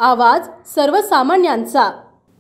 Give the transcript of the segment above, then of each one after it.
आवाज सर्वसामान्यांचा।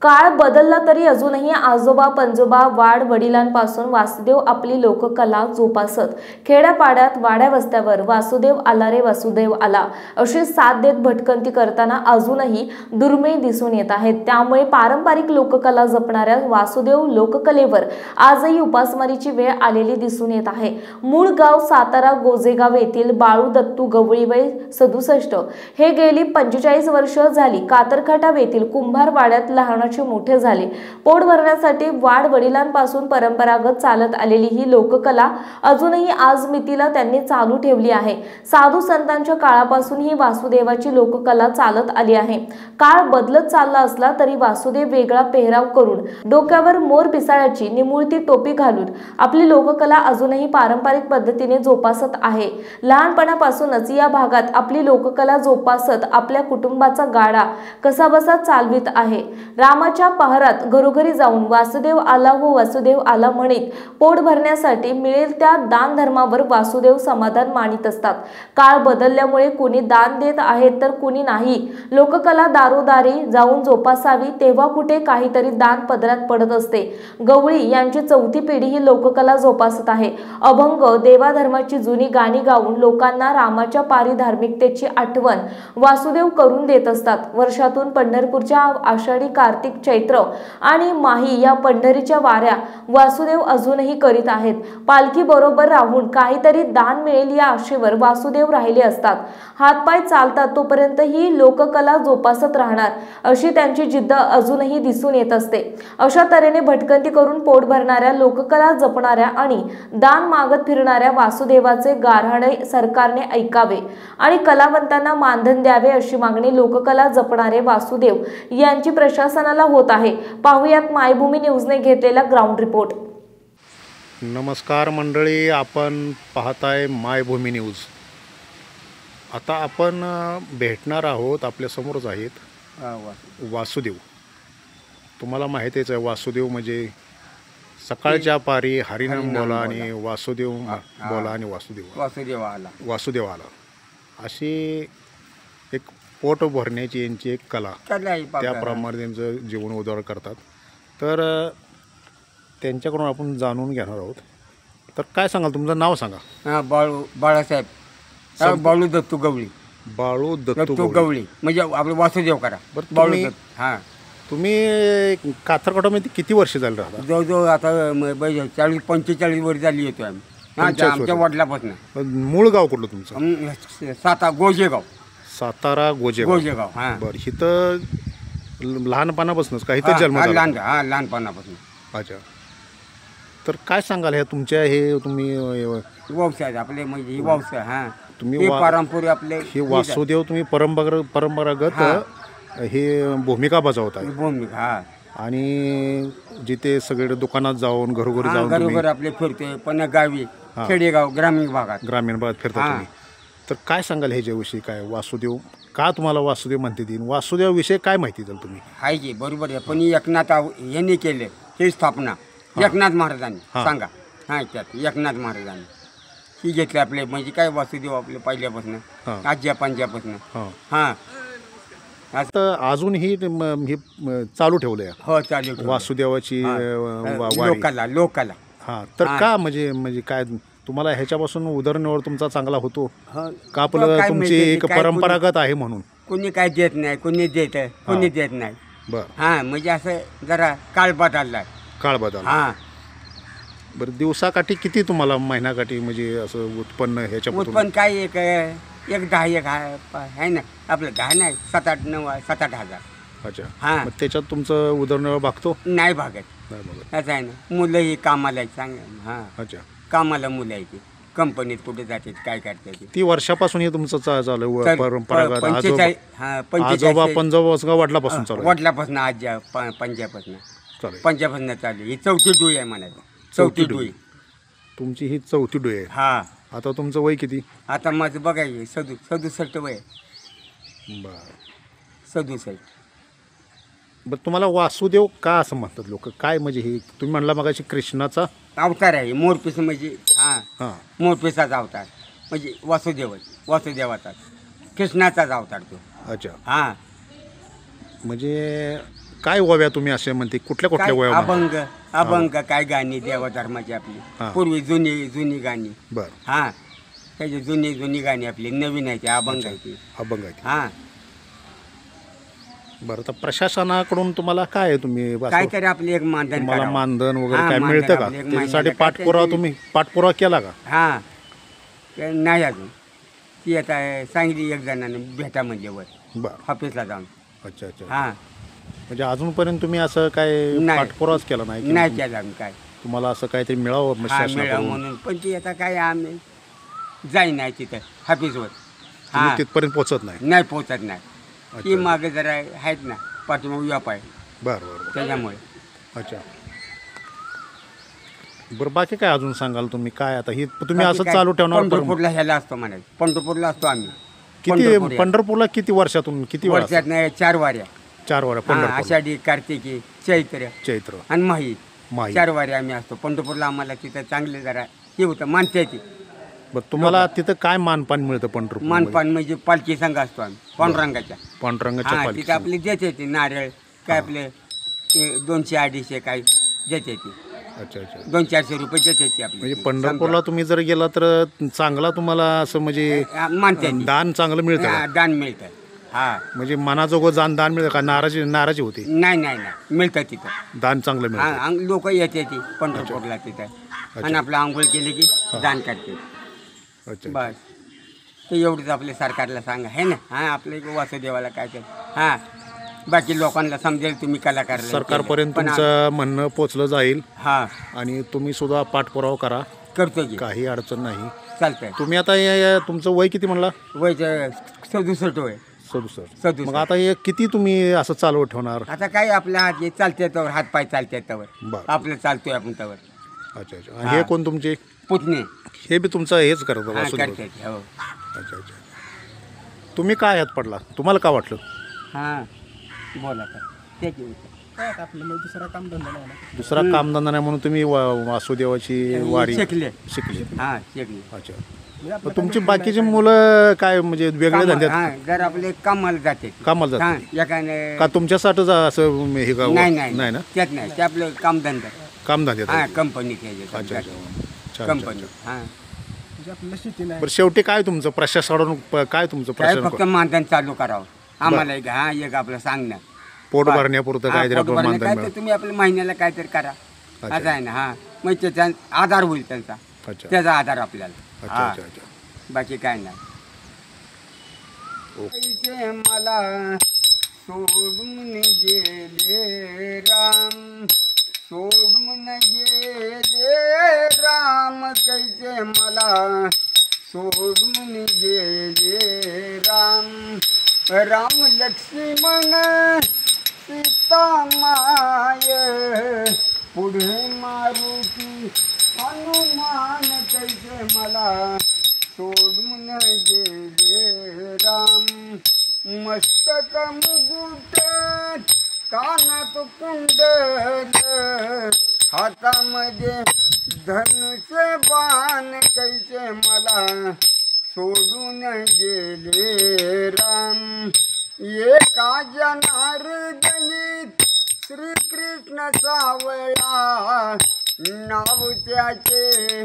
काळ बदलला तरी अजूनही आजोबा पंजोबा वाड वडिलांपासून वासुदेव आपली लोककला जोपासत खेड्यापाड्यात वाड्या वस्त्यावर वासुदेव आला रे वासुदेव आला अशी साथ देत भटकंती करताना अजूनही दुर्मिळ दिसून येत आहेत। त्यामुळे पारंपरिक लोककला जपणाऱ्या वासुदेव लोककलेवर आजही उपासमारीची वेळ आलेली दिसून येत आहे। मूळ गाव सातारा गोजेगाव येथील बाळू दत्तू गवळी वय 67 हे गेली 45 वर्ष झाली कातरखाटा येथील कुंभार वाड्यात लहान मोठे झाले। पोट भरण्यासाठी वाड वडिलांपासून परंपरागत चालत आलेली ही लोककला अजूनही आज मितीला त्यांनी चालू ठेवली आहे। साधू संतांच्या काळापासून ही वासुदेवाची लोककला चालत आली आहे। काळ बदलत चालला असला तरी वासुदेव वेगळा पेहराव करून डोक्यावर मोर पिसाळ्याची निमुळती टोपी घालून आपली लोककला अजूनही पारंपरिक पद्धतीने जोपासत आहे। लहानपणापासूनच या भागात आपली लोककला जोपासत आपल्या कुटुंबाचा गाडा कसाबसा चालवित आहे। रामाच्या पहारात घरोघरी जाऊन वासुदेव आला हो वासुदेव आला म्हणत पोट भरण्यासाठी मिळेल त्या दान धर्मावर वासुदेव समाधान मानित असतात। काळ बदलल्यामुळे कुणी दान देत आहेत तर कुणी नाही। लोककला दारोदारी जाऊन जोपासावी तेव्हा कुठे काहीतरी दान पदरात पडत असते। गवळी यांची 4थी पिढी ही लोककला जोपासत आहे। अभंग देवाधर्माची जुनी गाणी गाऊन लोकांना रामाच्या पारी धार्मिकतेची आठवण वासुदेव करून देत असतात। वर्षातून पंढरपूरच्या आषाढी कार्तिक चैत्र आणि माही या पंढरीच्या वाऱ्या वासुदेव अजूनही करीत आहेत। पालखी बरोबर राहून काहीतरी दान मिळेल या आशेवर वासुदेव राहिले असतात। हातपाय चालतात तोपर्यंत ही लोककला जोपासत राहणार अशी त्यांची जिद्द अजूनही दिसून येत असते। अशा तऱ्हेने भटकंती करून पोट भरणाऱ्या लोककला जपणाऱ्या आणि दान मागत फिरणाऱ्या वासुदेवाचे गाऱ्हाणे सरकारने ऐकावे आणि कलावंतांना मानधन द्यावे अशी मागणी लोककला जपणारे वासुदेव यांची प्रशासनाला होत आहे। पाहुयात मायभूमी न्यूजने घेतलेला ग्राउंड रिपोर्ट। नमस्कार मंडळी, आपण पाहताय मायभूमी न्यूज। आता आपण भेटणार आहोत, आपल्या समोरच आहेत वासुदेव। तुम्हाला माहितीच आहे वासुदेव म्हणजे सकाळच्या पारी हरिनाम बोला आणि वासुदेव बोला आणि वासुदेव आला अशी एक पोट भरण्याची यांची एक कला, त्याप्रमाणे त्यांचं जीवन उधार करतात। तर त्यांच्याकडून आपण जाणून घेणार आहोत। तर काय सांगाल, तुमचं नाव सांगा? बाळासाहेब बाळू दत्तू गवळी। बाळू दत्तू गवळी म्हणजे आपलं वासुदेव करा। बरं, तुम्ही कातरखाटामध्ये किती वर्ष झाली राहता? जवळजवळ आता 40-45 वर्ष झाली येतो आम्ही आमच्या वडिलापासून। मूळ गाव कुठलं तुमचं? गोजेगाव, सातारा गोजेगाव। बरं, इथं लहानपणापासूनच का इथं जन्म झाला? लहानपणापासून। अच्छा, तर काय सांगाल ह्या तुमच्या हे तुम्ही व्यवसाय आपले म्हणजे व्यवसाय तुम्ही पारंपरिक आपले हे वासुदेव तुम्ही परंपरागत हे भूमिका बजावत आहे। भूमिका आणि जिथे सगळे दुकानात जाऊन घरोघरी जाऊन आपले फिरते, पण गावी खेडेगाव ग्रामीण भागात फिरता तुम्ही। तर काय सांगाल ह्याच्याविषयी? काय वासुदेव का तुम्हाला वासुदेव म्हणते तीन वासुदेवाविषयी काय माहिती द्याल तुम्ही? आहे की बरोबर आहे, पण एकनाथ यांनी केले ही स्थापना एकनाथ महाराजांनी सांगा। त्यात एकनाथ महाराजांनी ही घेतले आपले म्हणजे काय वासुदेव आपले पहिल्यापासून आज्या पंजापासून आता अजून ही चालू ठेवलंय। हो, चालू वासुदेवाची लोककला। तर का म्हणजे काय तुम्हाला ह्याच्यापासून उदरनिर्वाह तुमचा चांगला होतो का? आपलं तुमची एक परंपरागत आहे म्हणून कोणी काय देत नाही, कोणी देत कोणी देत नाही। बरं, म्हणजे असं जरा काळ बदललाय। बरं, दिवसाकाठी किती तुम्हाला महिन्याकाठी म्हणजे असं उत्पन्न उत्पन्न काय एक 10 आहे ना आपलं 10 नाही 7-8 हजार। अच्छा, मग त्याच्यात तुमचं उदरनिर्वाह भागतो? नाही भागत असं आहे ना। मुलं ही कामाला अच्छा, कामाला मुलं आहे ती कंपनीत कुठे जाते काय करते ती वर्षापासून हे तुमचं चालू परंपरागत आजोबा पंजोबा वडिलापासून चालू? वडिलापासून आज्या पंजापासून चालू। ही 4थी डोळी आहे म्हणायचं। 4थी डोळी तुमची ही 4थी डोळी आहे। आता तुमचं वय किती? आता माझं बघाय 67 वय। बरं, 67। बरं, तुम्हाला वासुदेव का असं म्हणतात लोक? काय म्हणजे हे तुम्ही म्हणला मगाशी कृष्णाचा अवतार आहे, मोरपीस म्हणजे मोरपीसाचा अवतार म्हणजे वासुदेवाचा कृष्णाचाच अवतार तो। अच्छा, म्हणजे काय ओव्या तुम्ही असे म्हणते कुठल्या काय कुठल्या ओव्या अभंग अभंग काय गाणी देवधर्माची आपली हा. पूर्वी जुनी गाणी बर हा त्याची जुनी गाणी आपली नवीन आहे ती अभंग आहे ती अभंग आहे हा बरं तर प्रशासनाकडून तुम्हाला काय आहे तुम्ही काय तरी आपली एक मानधन तुम्हाला करावं. मानधन वगैरे हा, काय मानधन मिळतं का आपलं एक त्याच्यासाठी महिन्याला पाठपुरावा काहीतरी- तुम्ही पाठपुरावा केला का हा ते नाही अजून ती आता सांगितली एक जणांनी भेटा म्हणजे वर बरं ऑफिसला जाऊन अच्छा अच्छा हा म्हणजे अजूनपर्यंत तुम्ही असं काय नाही. पाठपुरावाच केला नाही की नाही केलं आम्ही काय तुम्हाला असं काहीतरी मिळावं हा मिळावं शासनाकडून म्हणून पण ती आता काय आम्ही जाई नाही तिथं ऑफिसवर तुम्ही हा तिथपर्यंत पोहोचत नाही नाही पोचत नाही ती अच्छा. मागे जरा आहेत ना पाठीमाग व्याप आहे बरं बरं बरं त्याच्यामुळे अच्छा बरं बाकी काय अजून सांगाल तुम्ही काय आता ही तुम्ही बाकी असं काय, चालू ठेवणार पंढरपूरला ह्याला असतो म्हणायचं पंढरपूरला असतो आम्ही किती पंढरपूर या. पंढरपूरला किती वर्षातून किती वेळा वर्षात नाही 4 वाऱ्या 4 वाऱ्या हा, पंढरपूर आषाढी कार्तिकी चैत्र चैत्र आणि माही माही 4 वाऱ्या आम्ही असतो पंढरपूरला आम्हाला तिथं चांगले जरा हे होतं मानते ती बरं तुम्हाला तिथं काय मानपान मिळतं पंढरपूर मानपान म्हणजे पालखी संघ असतो आम्ही पांडुरंगाच्या पांडुरंगाच्या हा पालखी तिथं आपली देते ती नारळ काय आपले 200-250 काय देते ती अच्छा अच्छा 200-400 रुपये देते ती आपली म्हणजे पंढरपूरला तुम्ही जर गेला तर चांगला तुम्हाला असं म्हणजे मानते ती. दान चांगलं मिळतं हा, का? दान मिळतं हा म्हणजे मनाजोगं दान मिळतं का नाराजी होती नाही मिळतं तिथं दान चांगलं मिळतं हा लोक येते ती पंढरपूरला तिथं आणि आपलं आंघोळ केली की दान करते अच्छा बस ते एवढंच आपल्या सरकारला सांगा है ना हा आपल्या इकडे वासुदेवाला काय ते हा बाकी लोकांना समजेल तुम्ही कलाकार सरकारपर्यंत तुमचं म्हणणं पोचलं जाईल हा आणि तुम्ही सुद्धा पाठपुरावा करा करतो की काही अडचण नाही चालतंय तुम्ही आता तुमचं वय किती म्हणला वयचं 67 होय 67 67. मग आता हे किती तुम्ही असं चालू ठेवणार आता काय आपल्या हात हे चालते तवर हात पाय चालते तवर बरं आपलं चालतोय आपण तवर अच्छा अच्छा आणि हे कोण तुमचे पुतणे हे बी तुमचं हेच करत हा वासुदेव करते ते, हो अच्छा अच्छा तुम्ही काय ह्यात पडला तुम्हाला काय वाटलं हा बोला तर त्याची दुसरा कामधंदा नाही म्हणून तुम्ही वासुदेवाची वारी शिकले शिकली हा शिकले अच्छा मग तुमची बाकीची मुलं काय म्हणजे वेगळे धंद्यात हा जर आपले कामाला जाते कामाला हा जातात एकाने का तुमच्यासाठीच असं हे का नाही ना त्यात नाही ते आपलं कामधंदा कामधंद्यात हा आहे. कंपनी अच्छा अच्छा छान, छान, कंपनी छान. हा बरं शेवटी काय तुमचं प्रशासनाकडून काय तुमचं काय प्रशासन फक्त मानधन चालू करावं आम्हाला एक हा एक आपलं सांगणं पोट भरण्यापुरतं हा, काहीतरी पोट आपलं भरणे मानधन काय मिळालं तर तुम्ही आपल्या महिन्याला काहीतरी करा असं आहे ना हा मग त्याचा आधार होईल त्यांचा अच्छा त्याचा आधार आपल्याला अच्छा हा अच्छा अच्छा बाकी काय नाही कैसे मला सोडून गेले राम सोडून गेले राम कैसे मला सोडून गेले राम राम लक्ष्मण सीता माय पुढे मारुती हनुमान कैसे मला सोडून गेले राम मस्तक मुकुट कानात कुंडल हातामध्ये धनुष बाण कैसे मला सोडून गेले राम एका जनार्दनीत श्रीकृष्ण सावळा नाव त्याचे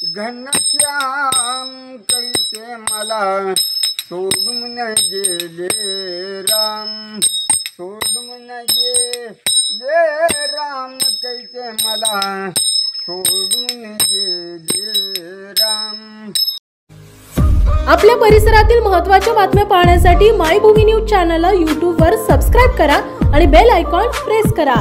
घनश्याम कैसे मला सोडून गेले राम सोडून गेले राम कैसे मला सोडून गेले राम आपल्या परिसरातील महत्त्वाच्या बातम्या पाहण्यासाठी मायभूमी न्यूज चॅनलला यूट्यूबवर सबस्क्राईब करा आणि बेल आयकॉन प्रेस करा.